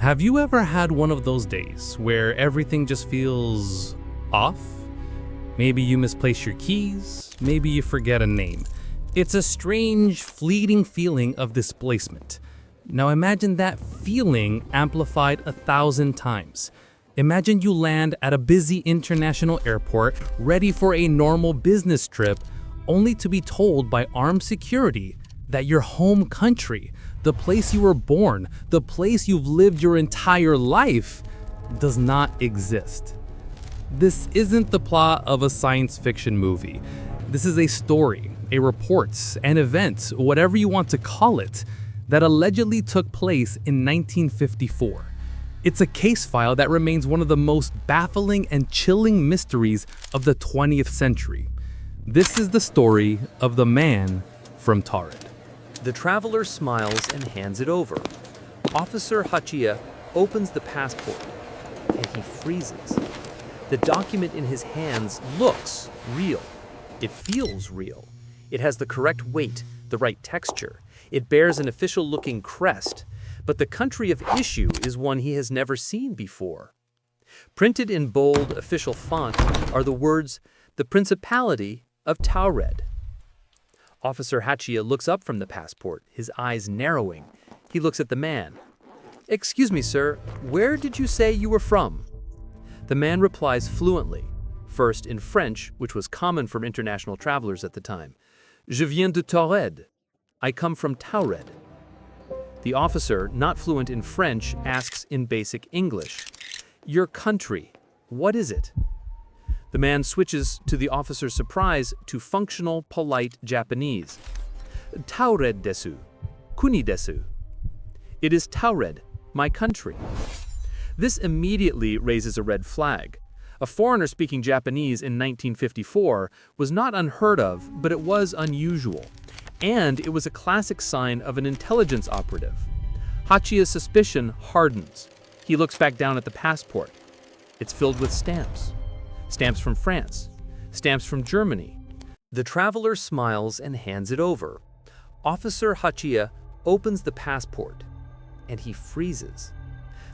Have you ever had one of those days where everything just feels off? Maybe you misplace your keys, maybe you forget a name. It's a strange, fleeting feeling of displacement. Now imagine that feeling amplified 1,000 times. Imagine you land at a busy international airport, ready for a normal business trip, only to be told by armed security that your home country, the place you were born, the place you've lived your entire life, does not exist. This isn't the plot of a science fiction movie. This is a story, a report, an event, whatever you want to call it, that allegedly took place in 1954. It's a case file that remains one of the most baffling and chilling mysteries of the 20th century. This is the story of the man from Taured. The traveler smiles and hands it over. Officer Hachia opens the passport, and he freezes. The document in his hands looks real. It feels real. It has the correct weight, the right texture. It bears an official-looking crest, but the country of issue is one he has never seen before. Printed in bold, official font are the words, "The Principality of Taured." Officer Hachia looks up from the passport, his eyes narrowing. He looks at the man. "Excuse me, sir, where did you say you were from?" The man replies fluently, first in French, which was common for international travelers at the time. "Je viens de Taured. I come from Taured." The officer, not fluent in French, asks in basic English, "Your country, what is it?" The man switches, to the officer's surprise, to functional, polite Japanese. "Taured desu. Kuni desu." It is Taured, my country. This immediately raises a red flag. A foreigner speaking Japanese in 1954 was not unheard of, but it was unusual. And it was a classic sign of an intelligence operative. Hachia's suspicion hardens. He looks back down at the passport. It's filled with stamps. Stamps from France. Stamps from Germany. The traveler smiles and hands it over. Officer Hachia opens the passport, and he freezes.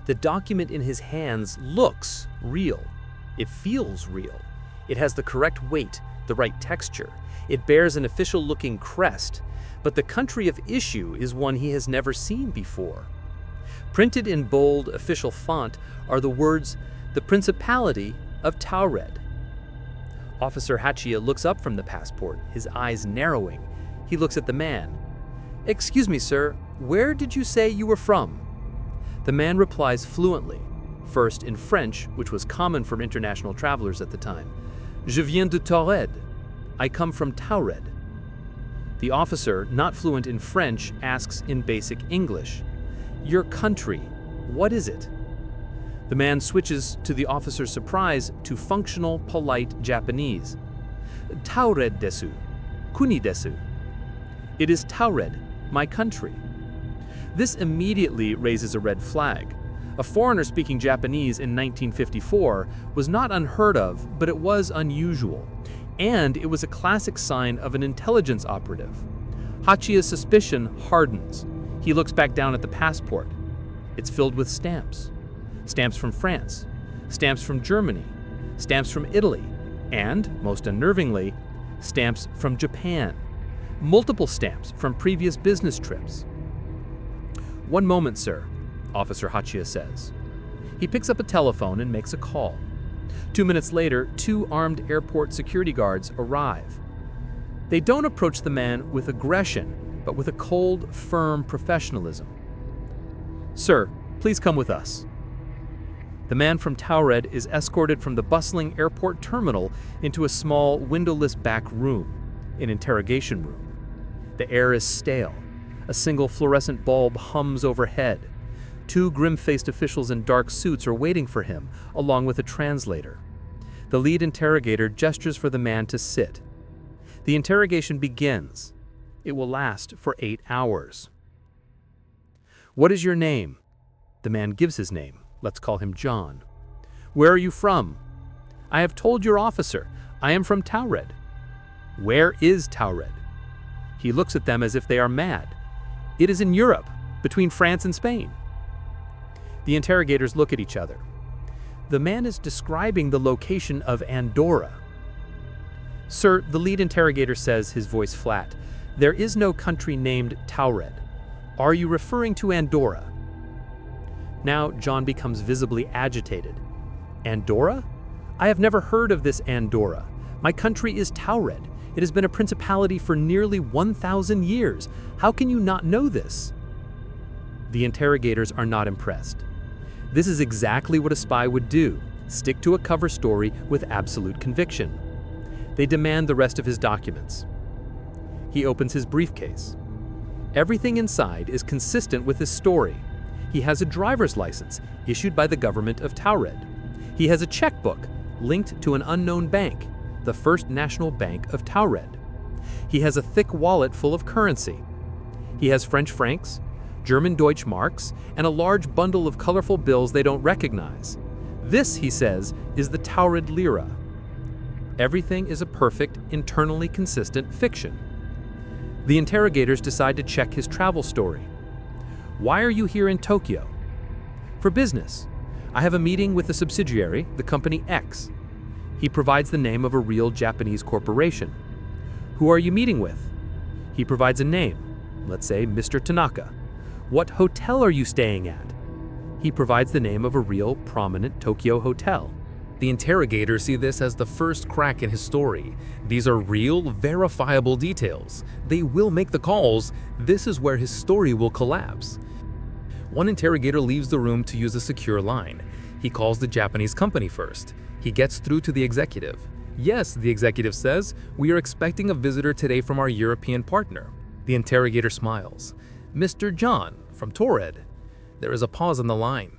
The document in his hands looks real. It feels real. It has the correct weight, the right texture. It bears an official-looking crest, but the country of issue is one he has never seen before. Printed in bold, official font are the words, "The Principality of Taured." Officer Hachia looks up from the passport, his eyes narrowing. He looks at the man. "Excuse me, sir, where did you say you were from?" The man replies fluently, first in French, which was common for international travelers at the time. "Je viens de Taured. I come from Taured." The officer, not fluent in French, asks in basic English, "Your country, what is it?" The man switches, to the officer's surprise, to functional, polite Japanese. "Taured desu. Kuni desu." It is Taured, my country. This immediately raises a red flag. A foreigner speaking Japanese in 1954 was not unheard of, but it was unusual. And it was a classic sign of an intelligence operative. Hachia's suspicion hardens. He looks back down at the passport. It's filled with stamps. Stamps from France, stamps from Germany, stamps from Italy, and, most unnervingly, stamps from Japan. Multiple stamps from previous business trips. "One moment, sir," Officer Hachia says. He picks up a telephone and makes a call. 2 minutes later, 2 armed airport security guards arrive. They don't approach the man with aggression, but with a cold, firm professionalism. "Sir, please come with us." The man from Taured is escorted from the bustling airport terminal into a small, windowless back room, an interrogation room. The air is stale. A single fluorescent bulb hums overhead. 2 grim-faced officials in dark suits are waiting for him, along with a translator. The lead interrogator gestures for the man to sit. The interrogation begins. It will last for 8 hours. "What is your name?" The man gives his name. Let's call him John. "Where are you from?" "I have told your officer. I am from Taured." "Where is Taured?" He looks at them as if they are mad. "It is in Europe, between France and Spain." The interrogators look at each other. The man is describing the location of Andorra. Sir, the lead interrogator says, his voice flat, there is no country named Taured. Are you referring to Andorra? Now, John becomes visibly agitated. Andorra? I have never heard of this Andorra. My country is Taured. It has been a principality for nearly 1,000 years. How can you not know this? The interrogators are not impressed. This is exactly what a spy would do, stick to a cover story with absolute conviction. They demand the rest of his documents. He opens his briefcase. Everything inside is consistent with his story. He has a driver's license issued by the government of Taured. He has a checkbook linked to an unknown bank, the First National Bank of Taured. He has a thick wallet full of currency. He has French francs, German Deutschmarks, and a large bundle of colorful bills they don't recognize. This, he says, is the Taured lira. Everything is a perfect, internally consistent fiction. The interrogators decide to check his travel story. Why are you here in Tokyo? For business. I have a meeting with a subsidiary, the company X. He provides the name of a real Japanese corporation. Who are you meeting with? He provides a name, let's say Mr. Tanaka. What hotel are you staying at? He provides the name of a real, prominent Tokyo hotel. The interrogators see this as the first crack in his story. These are real, verifiable details. They will make the calls. This is where his story will collapse. One interrogator leaves the room to use a secure line. He calls the Japanese company first. He gets through to the executive. Yes, the executive says, we are expecting a visitor today from our European partner. The interrogator smiles. Mr. John, from Taured. There is a pause on the line.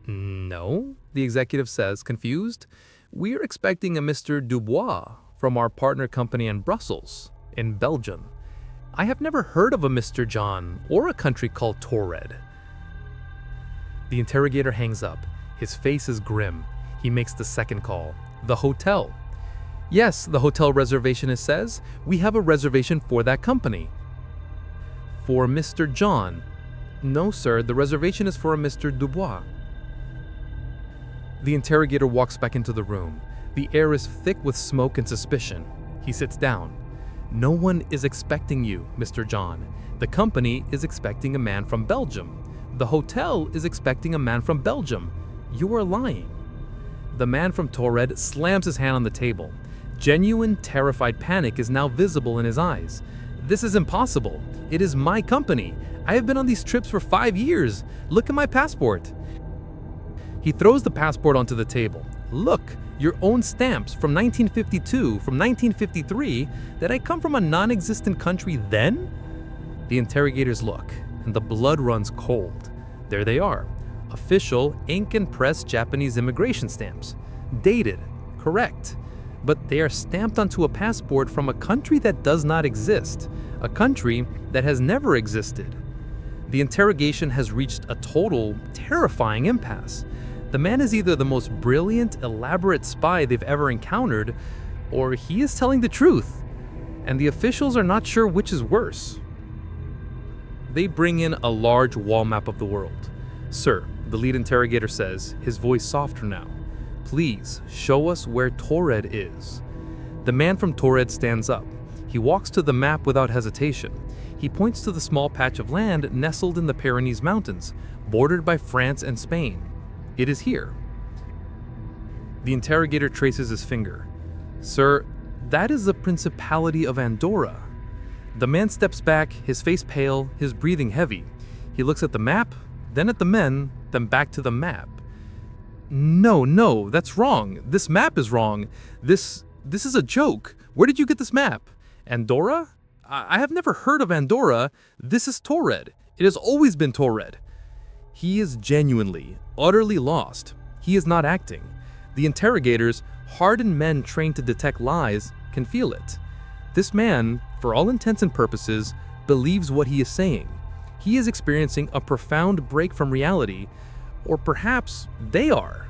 No, the executive says, confused. We are expecting a Mr. Dubois from our partner company in Brussels, in Belgium. I have never heard of a Mr. John or a country called Taured. The interrogator hangs up. His face is grim. He makes the second call. The hotel. Yes, the hotel reservationist says, we have a reservation for that company. For Mr. John. No, sir, the reservation is for a Mr. Dubois. The interrogator walks back into the room. The air is thick with smoke and suspicion. He sits down. No one is expecting you, Mr. John. The company is expecting a man from Belgium. The hotel is expecting a man from Belgium. You are lying. The man from Taured slams his hand on the table. Genuine, terrified panic is now visible in his eyes. This is impossible. It is my company. I have been on these trips for 5 years. Look at my passport. He throws the passport onto the table. Look, your own stamps from 1952, from 1953, that I come from a non-existent country then? The interrogators look, and the blood runs cold. There they are. Official, ink and press Japanese immigration stamps. Dated, correct. But they are stamped onto a passport from a country that does not exist. A country that has never existed. The interrogation has reached a total, terrifying impasse. The man is either the most brilliant, elaborate spy they've ever encountered, or he is telling the truth, and the officials are not sure which is worse. They bring in a large wall map of the world. Sir, the lead interrogator says, his voice softer now, please show us where Taured is. The man from Taured stands up. He walks to the map without hesitation. He points to the small patch of land nestled in the Pyrenees Mountains, bordered by France and Spain. It is here. The interrogator traces his finger. Sir, that is the Principality of Andorra. The man steps back, his face pale, his breathing heavy. He looks at the map, then at the men, then back to the map. No, that's wrong. This map is wrong. This is a joke. Where did you get this map? Andorra? I have never heard of Andorra. This is Taured. It has always been Taured. He is genuinely, utterly lost. He is not acting. The interrogators, hardened men trained to detect lies, can feel it. This man, for all intents and purposes, believes what he is saying. He is experiencing a profound break from reality, or perhaps they are.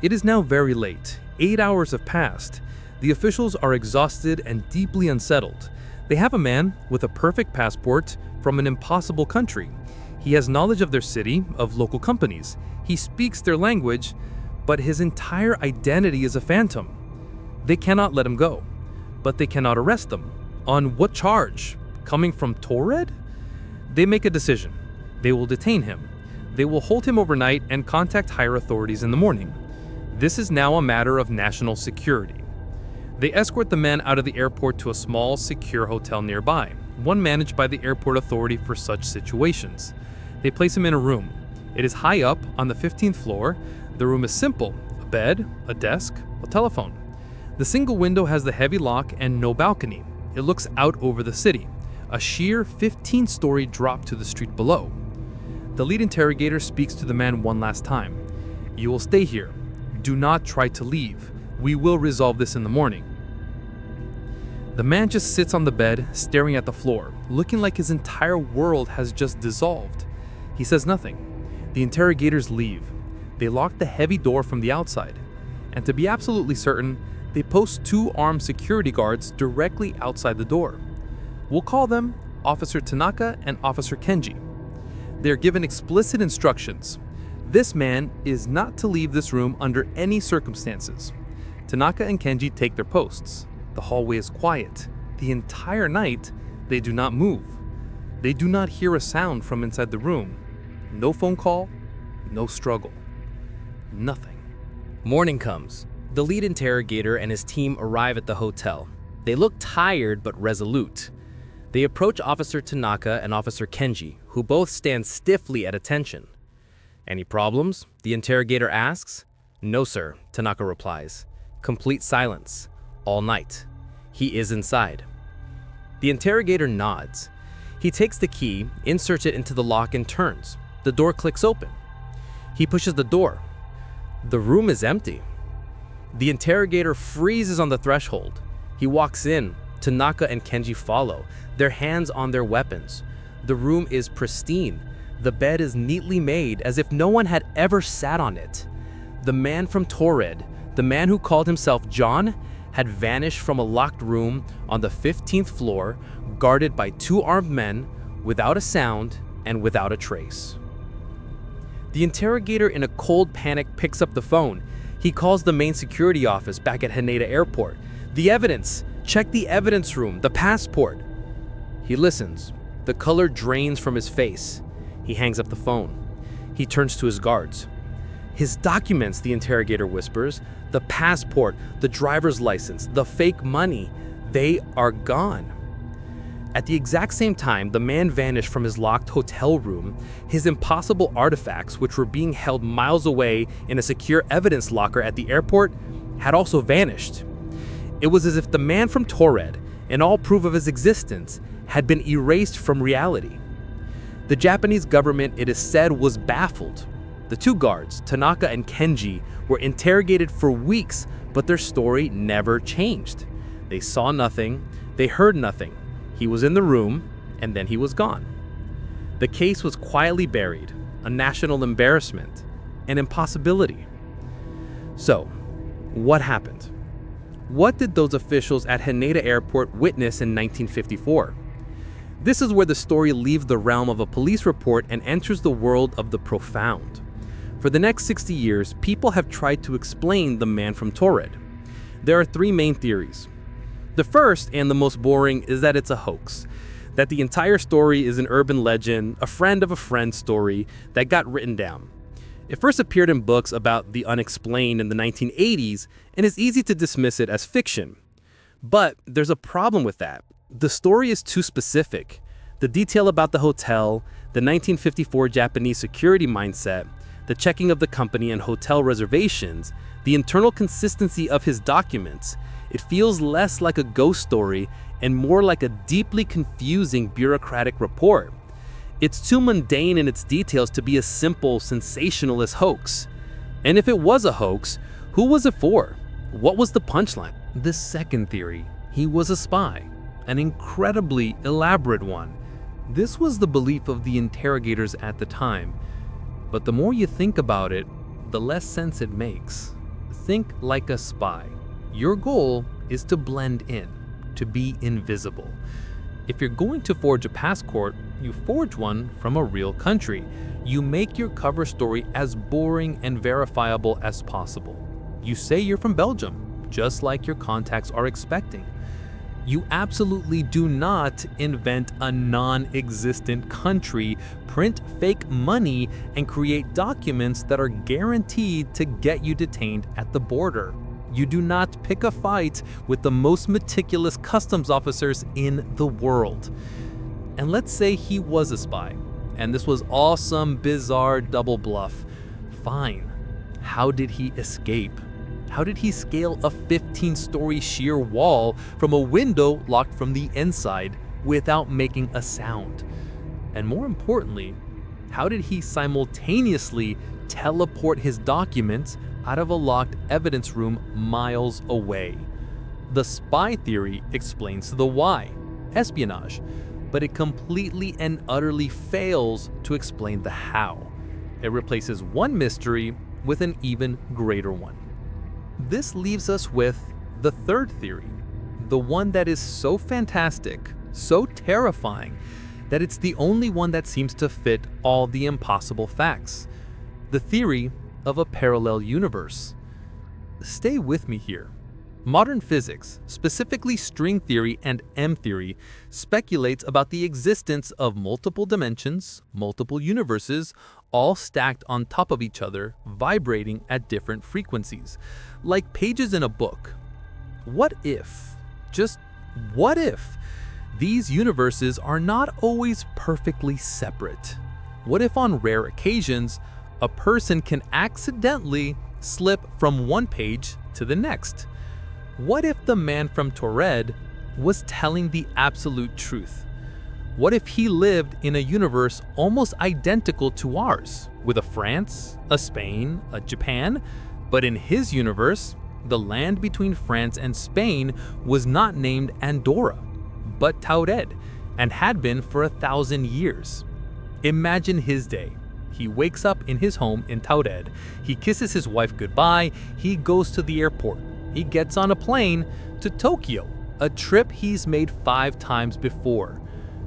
It is now very late. 8 hours have passed. The officials are exhausted and deeply unsettled. They have a man with a perfect passport from an impossible country. He has knowledge of their city, of local companies. He speaks their language, but his entire identity is a phantom. They cannot let him go, but they cannot arrest them. On what charge? Coming from Taured? They make a decision. They will detain him. They will hold him overnight and contact higher authorities in the morning. This is now a matter of national security. They escort the man out of the airport to a small, secure hotel nearby, one managed by the airport authority for such situations. They place him in a room. It is high up on the 15th floor. The room is simple: a bed, a desk, a telephone. The single window has the heavy lock and no balcony. It looks out over the city, a sheer 15-story drop to the street below. The lead interrogator speaks to the man one last time. "You will stay here. Do not try to leave. We will resolve this in the morning." The man just sits on the bed, staring at the floor, looking like his entire world has just dissolved. He says nothing. The interrogators leave. They lock the heavy door from the outside. And to be absolutely certain, they post 2 armed security guards directly outside the door. We'll call them Officer Tanaka and Officer Kenji. They are given explicit instructions. This man is not to leave this room under any circumstances. Tanaka and Kenji take their posts. The hallway is quiet. The entire night, they do not move. They do not hear a sound from inside the room. No phone call, no struggle. Nothing. Morning comes. The lead interrogator and his team arrive at the hotel. They look tired but resolute. They approach Officer Tanaka and Officer Kenji, who both stand stiffly at attention. "Any problems?" the interrogator asks. "No, sir," Tanaka replies. Complete silence. All night. He is inside. The interrogator nods. He takes the key, inserts it into the lock, and turns. The door clicks open. He pushes the door. The room is empty. The interrogator freezes on the threshold. He walks in. Tanaka and Kenji follow, their hands on their weapons. The room is pristine. The bed is neatly made, as if no one had ever sat on it. The man from Taured, the man who called himself John, had vanished from a locked room on the 15th floor, guarded by 2 armed men, without a sound and without a trace. The interrogator, in a cold panic, picks up the phone. He calls the main security office back at Haneda Airport. "The evidence! Check the evidence room, the passport!" He listens. The color drains from his face. He hangs up the phone. He turns to his guards. "His documents," the interrogator whispers. "The passport, the driver's license, the fake money, they are gone." At the exact same time, the man vanished from his locked hotel room. His impossible artifacts, which were being held miles away in a secure evidence locker at the airport, had also vanished. It was as if the man from Taured, and all proof of his existence, had been erased from reality. The Japanese government, it is said, was baffled. The 2 guards, Tanaka and Kenji, were interrogated for weeks, but their story never changed. They saw nothing, they heard nothing. He was in the room, and then he was gone. The case was quietly buried, a national embarrassment, an impossibility. So, what happened? What did those officials at Haneda Airport witness in 1954? This is where the story leaves the realm of a police report and enters the world of the profound. For the next 60 years, people have tried to explain the man from Taured. There are 3 main theories. The first, and the most boring, is that it's a hoax, that the entire story is an urban legend, a friend of a friend story that got written down. It first appeared in books about the unexplained in the 1980s, and it's easy to dismiss it as fiction. But there's a problem with that. The story is too specific. The detail about the hotel, the 1954 Japanese security mindset, the checking of the company and hotel reservations, the internal consistency of his documents, it feels less like a ghost story and more like a deeply confusing bureaucratic report. It's too mundane in its details to be a simple, sensationalist hoax. And if it was a hoax, who was it for? What was the punchline? The second theory, he was a spy, an incredibly elaborate one. This was the belief of the interrogators at the time. But the more you think about it, the less sense it makes. Think like a spy. Your goal is to blend in, to be invisible. If you're going to forge a passport, you forge one from a real country. You make your cover story as boring and verifiable as possible. You say you're from Belgium, just like your contacts are expecting. You absolutely do not invent a non-existent country, print fake money, and create documents that are guaranteed to get you detained at the border. You do not pick a fight with the most meticulous customs officers in the world. And let's say he was a spy, and this was all some bizarre double bluff. Fine. How did he escape? How did he scale a 15-story sheer wall from a window locked from the inside without making a sound? And more importantly, how did he simultaneously teleport his documents out of a locked evidence room miles away? The spy theory explains the why, espionage, but it completely and utterly fails to explain the how. It replaces one mystery with an even greater one. This leaves us with the third theory, the one that is so fantastic, so terrifying, that it's the only one that seems to fit all the impossible facts. The theory of a parallel universe. Stay with me here. Modern physics, specifically string theory and M theory, speculates about the existence of multiple dimensions, multiple universes, all stacked on top of each other, vibrating at different frequencies, like pages in a book. What if, just what if, these universes are not always perfectly separate? What if on rare occasions, a person can accidentally slip from one page to the next? What if the man from Taured was telling the absolute truth? What if he lived in a universe almost identical to ours, with a France, a Spain, a Japan, but in his universe, the land between France and Spain was not named Andorra, but Taured, and had been for 1,000 years. Imagine his day. He wakes up in his home in Taured, he kisses his wife goodbye, he goes to the airport. He gets on a plane to Tokyo, a trip he's made 5 times before.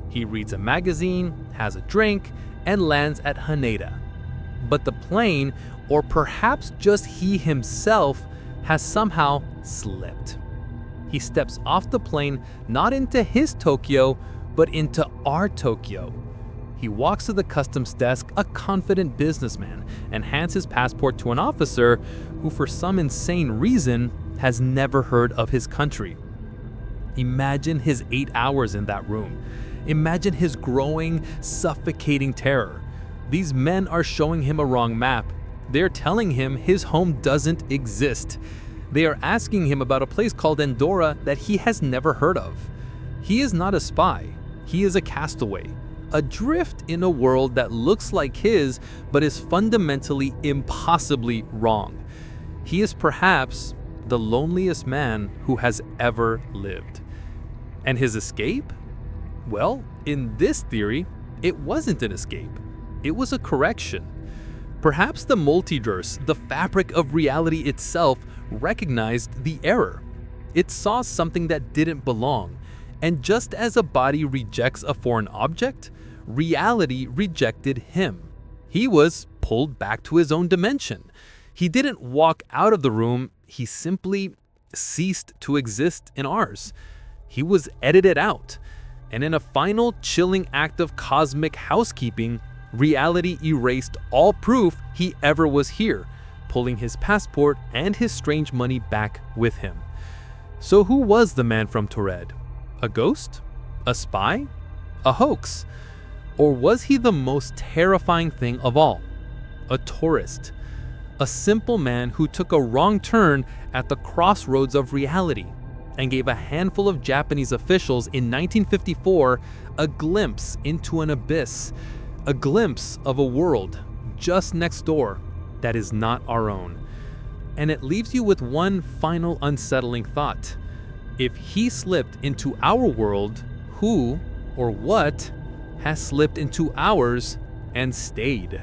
He reads a magazine, has a drink, and lands at Haneda. But the plane, or perhaps just he himself, has somehow slipped. He steps off the plane not into his Tokyo, but into our Tokyo. He walks to the customs desk, a confident businessman, and hands his passport to an officer who, for some insane reason, has never heard of his country. Imagine his 8 hours in that room. Imagine his growing, suffocating terror. These men are showing him a wrong map. They're telling him his home doesn't exist. They are asking him about a place called Andorra that he has never heard of. He is not a spy. He is a castaway, adrift in a world that looks like his, but is fundamentally impossibly wrong. He is perhaps the loneliest man who has ever lived. And his escape? Well, in this theory, it wasn't an escape. It was a correction. Perhaps the multiverse, the fabric of reality itself, recognized the error. It saw something that didn't belong. And just as a body rejects a foreign object, reality rejected him. He was pulled back to his own dimension. He didn't walk out of the room, he simply ceased to exist in ours. He was edited out. And in a final chilling act of cosmic housekeeping, reality erased all proof he ever was here, pulling his passport and his strange money back with him. So who was the man from Taured? A ghost? A spy? A hoax? Or was he the most terrifying thing of all? A tourist? A simple man who took a wrong turn at the crossroads of reality and gave a handful of Japanese officials in 1954 a glimpse into an abyss, a glimpse of a world just next door that is not our own. And it leaves you with one final unsettling thought. If he slipped into our world, who or what has slipped into ours and stayed?